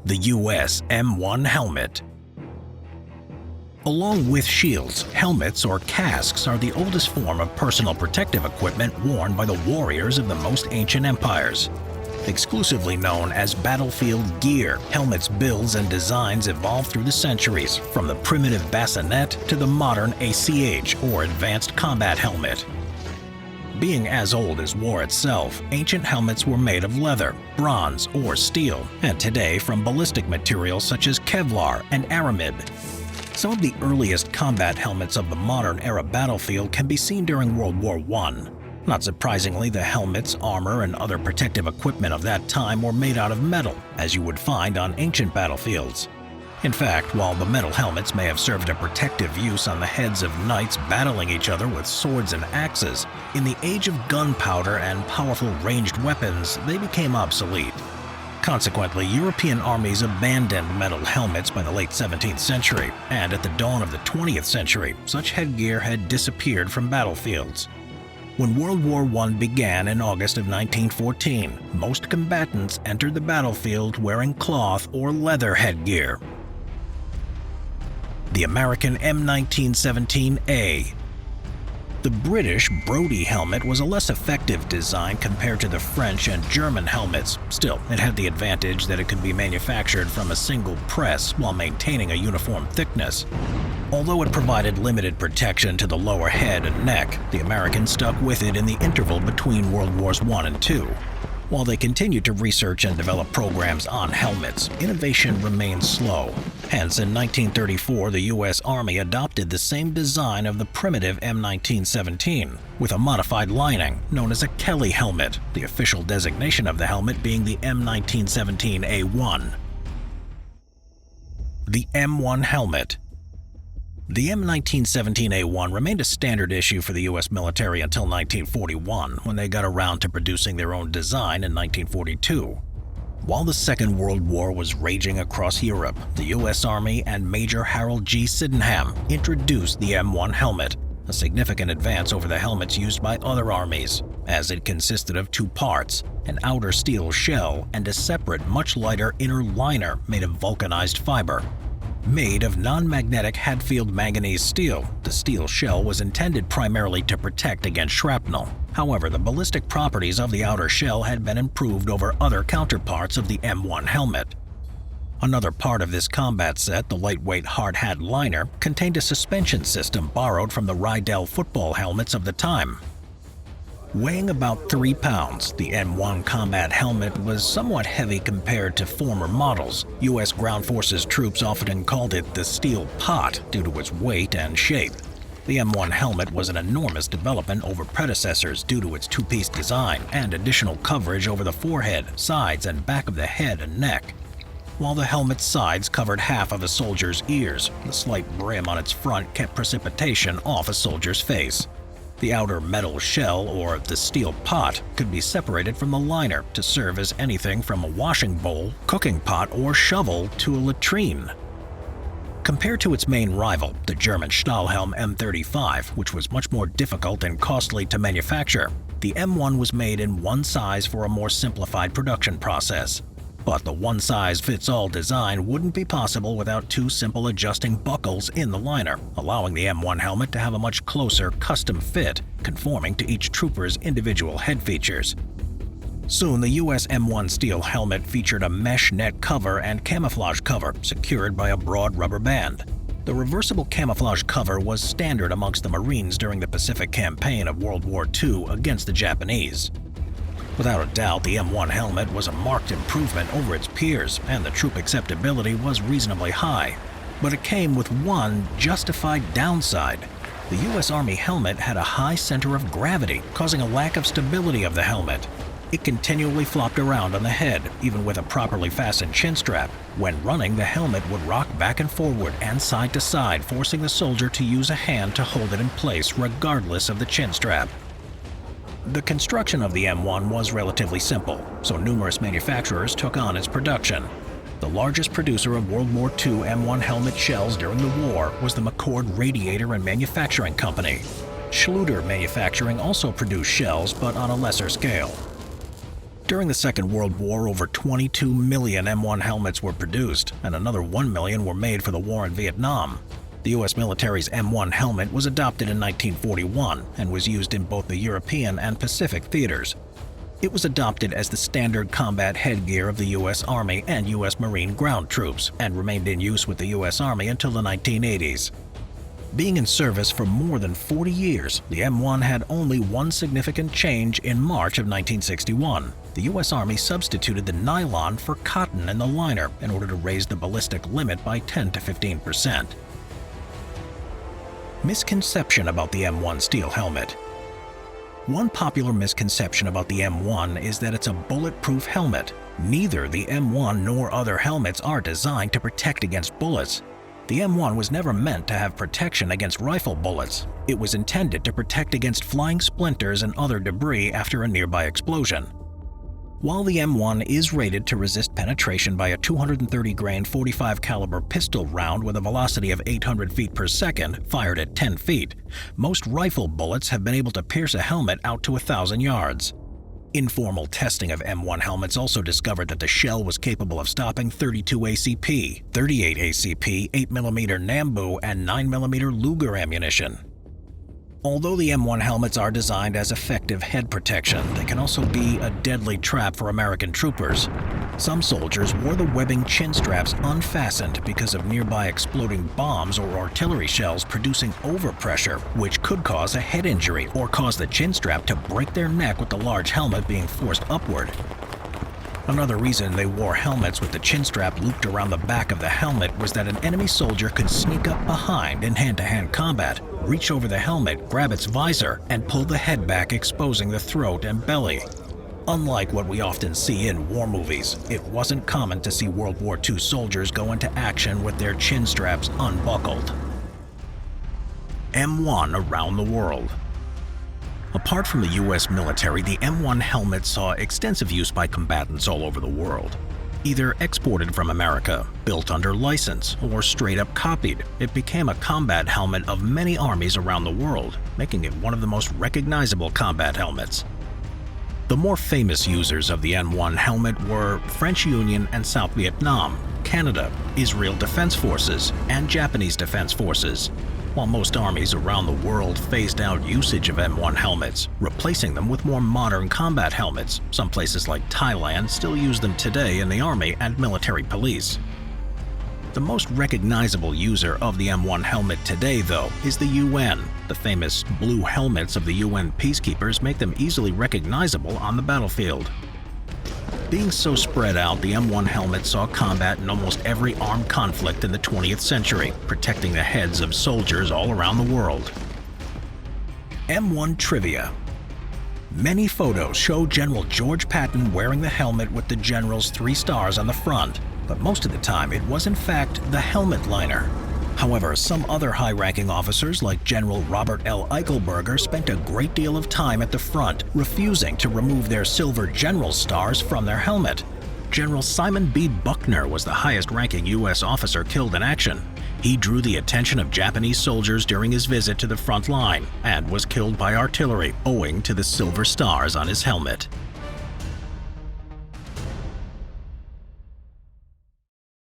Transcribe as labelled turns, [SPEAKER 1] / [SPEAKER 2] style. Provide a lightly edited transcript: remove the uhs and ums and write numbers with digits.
[SPEAKER 1] The US M1 helmet. Along with shields, helmets or casques are the oldest form of personal protective equipment worn by the warriors of the most ancient empires. Exclusively known as battlefield gear, helmets' builds and designs evolved through the centuries, from the primitive bassinet to the modern ACH or advanced combat helmet. Being as old as war itself, ancient helmets were made of leather, bronze, or steel, and today from ballistic materials such as Kevlar and aramid. Some of the earliest combat helmets of the modern era battlefield can be seen during World War I. Not surprisingly, the helmets, armor, and other protective equipment of that time were made out of metal, as you would find on ancient battlefields. In fact, while the metal helmets may have served a protective use on the heads of knights battling each other with swords and axes, in the age of gunpowder and powerful ranged weapons, they became obsolete. Consequently, European armies abandoned metal helmets by the late 17th century, and at the dawn of the 20th century, such headgear had disappeared from battlefields. When World War I began in August of 1914, most combatants entered the battlefield wearing cloth or leather headgear. The American M1917A. The British Brodie helmet was a less effective design compared to the French and German helmets. Still, it had the advantage that it could be manufactured from a single press while maintaining a uniform thickness. Although it provided limited protection to the lower head and neck, the Americans stuck with it in the interval between World Wars I and II. While they continued to research and develop programs on helmets, innovation remained slow. Hence, in 1934, the U.S. Army adopted the same design of the primitive M1917, with a modified lining known as a Kelly helmet, the official designation of the helmet being the M1917A1. The M1 helmet. The M1917A1 remained a standard issue for the U.S. military until 1941, when they got around to producing their own design in 1942. While the Second World War was raging across Europe, the U.S. Army and Major Harold G. Sydenham introduced the M1 helmet, a significant advance over the helmets used by other armies, as it consisted of two parts, an outer steel shell and a separate, much lighter inner liner made of vulcanized fiber. Made of non-magnetic Hatfield manganese steel, the steel shell was intended primarily to protect against shrapnel. However, the ballistic properties of the outer shell had been improved over other counterparts of the M1 helmet. Another part of this combat set, the lightweight hard hat liner, contained a suspension system borrowed from the Rydell football helmets of the time. Weighing about 3 pounds, the M1 combat helmet was somewhat heavy compared to former models. U.S. Ground Forces troops often called it the steel pot due to its weight and shape. The M1 helmet was an enormous development over predecessors due to its two-piece design and additional coverage over the forehead, sides, and back of the head and neck. While the helmet's sides covered half of a soldier's ears, the slight brim on its front kept precipitation off a soldier's face. The outer metal shell, or the steel pot, could be separated from the liner to serve as anything from a washing bowl, cooking pot, or shovel to a latrine. Compared to its main rival, the German Stahlhelm M35, which was much more difficult and costly to manufacture, the M1 was made in one size for a more simplified production process. But the one-size-fits-all design wouldn't be possible without two simple adjusting buckles in the liner, allowing the M1 helmet to have a much closer custom fit, conforming to each trooper's individual head features. Soon, the U.S. M1 steel helmet featured a mesh net cover and camouflage cover secured by a broad rubber band. The reversible camouflage cover was standard amongst the Marines during the Pacific Campaign of World War II against the Japanese. Without a doubt, the M1 helmet was a marked improvement over its peers, and the troop acceptability was reasonably high. But it came with one justified downside. The U.S. Army helmet had a high center of gravity, causing a lack of stability of the helmet. It continually flopped around on the head, even with a properly fastened chin strap. When running, the helmet would rock back and forward and side to side, forcing the soldier to use a hand to hold it in place regardless of the chin strap. The construction of the M1 was relatively simple, so numerous manufacturers took on its production. The largest producer of World War II M1 helmet shells during the war was the McCord Radiator and Manufacturing Company. Schluter Manufacturing also produced shells, but on a lesser scale. During the Second World War, over 22 million M1 helmets were produced, and another 1 million were made for the war in Vietnam. The U.S. military's M1 helmet was adopted in 1941 and was used in both the European and Pacific theaters. It was adopted as the standard combat headgear of the U.S. Army and U.S. Marine ground troops and remained in use with the U.S. Army until the 1980s. Being in service for more than 40 years, the M1 had only one significant change in March of 1961. The U.S. Army substituted the nylon for cotton in the liner in order to raise the ballistic limit by 10 to 15%. Misconception about the M1 steel helmet. One popular misconception about the M1 is that it's a bulletproof helmet. Neither the M1 nor other helmets are designed to protect against bullets. The M1 was never meant to have protection against rifle bullets. It was intended to protect against flying splinters and other debris after a nearby explosion. While the M1 is rated to resist penetration by a 230-grain 45 caliber pistol round with a velocity of 800 feet per second fired at 10 feet, most rifle bullets have been able to pierce a helmet out to 1,000 yards. Informal testing of M1 helmets also discovered that the shell was capable of stopping 32 ACP, 38 ACP, 8mm Nambu, and 9mm Luger ammunition. Although the M1 helmets are designed as effective head protection, they can also be a deadly trap for American troopers. Some soldiers wore the webbing chin straps unfastened because of nearby exploding bombs or artillery shells producing overpressure, which could cause a head injury or cause the chin strap to break their neck with the large helmet being forced upward. Another reason they wore helmets with the chin strap looped around the back of the helmet was that an enemy soldier could sneak up behind in hand-to-hand combat, reach over the helmet, grab its visor, and pull the head back, exposing the throat and belly. Unlike what we often see in war movies, it wasn't common to see World War II soldiers go into action with their chin straps unbuckled. M1 around the world. Apart from the U.S. military, the M1 helmet saw extensive use by combatants all over the world. Either exported from America, built under license, or straight up copied, it became a combat helmet of many armies around the world, making it one of the most recognizable combat helmets. The more famous users of the M1 helmet were French Union and South Vietnam, Canada, Israel Defense Forces, and Japanese Defense Forces, while most armies around the world phased out usage of M1 helmets, replacing them with more modern combat helmets. Some places like Thailand still use them today in the Army and military police. The most recognizable user of the M1 helmet today, though, is the UN. The famous blue helmets of the UN peacekeepers make them easily recognizable on the battlefield. Being so spread out, the M1 helmet saw combat in almost every armed conflict in the 20th century, protecting the heads of soldiers all around the world. M1 trivia. Many photos show General George Patton wearing the helmet with the general's 3 stars on the front, but most of the time it was in fact the helmet liner. However, some other high-ranking officers like General Robert L. Eichelberger spent a great deal of time at the front, refusing to remove their silver general stars from their helmet. General Simon B. Buckner was the highest-ranking U.S. officer killed in action. He drew the attention of Japanese soldiers during his visit to the front line and was killed by artillery owing to the silver stars on his helmet.